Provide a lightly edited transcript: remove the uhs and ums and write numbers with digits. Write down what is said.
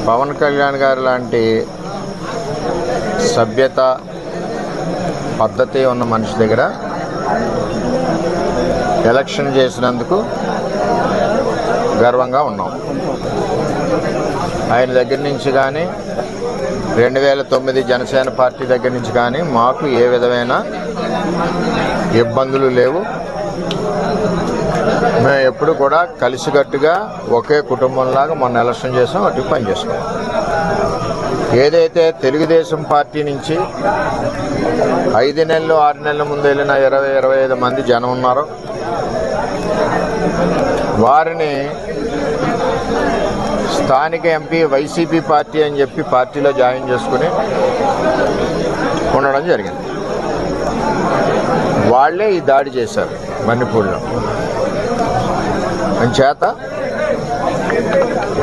పవన్ కళ్యాణ్ గారు లాంటి సభ్యత పద్ధతి ఉన్న మనిషి దగ్గర ఎలక్షన్ చేసినందుకు గర్వంగా ఉన్నాం. ఆయన దగ్గర నుంచి కానీ 2009 జనసేన పార్టీ దగ్గర నుంచి కానీ మాకు ఏ విధమైన ఇబ్బందులు లేవు. మేము ఎప్పుడు కూడా కలిసికట్టుగా ఒకే కుటుంబంలాగా మొన్న ఎలక్షన్ చేసాం, అటు పని చేసుకున్నాం. ఏదైతే తెలుగుదేశం పార్టీ నుంచి 5 నెలలు 6 నెలల ముందు వెళ్ళిన 20-25 మంది జనం ఉన్నారో వారిని స్థానిక ఎంపీ వైసీపీ పార్టీ అని చెప్పి పార్టీలో జాయిన్ చేసుకుని ఉండడం జరిగింది. వాళ్లే ఈ దాడి చేశారు మణిపూర్లో. అంచేత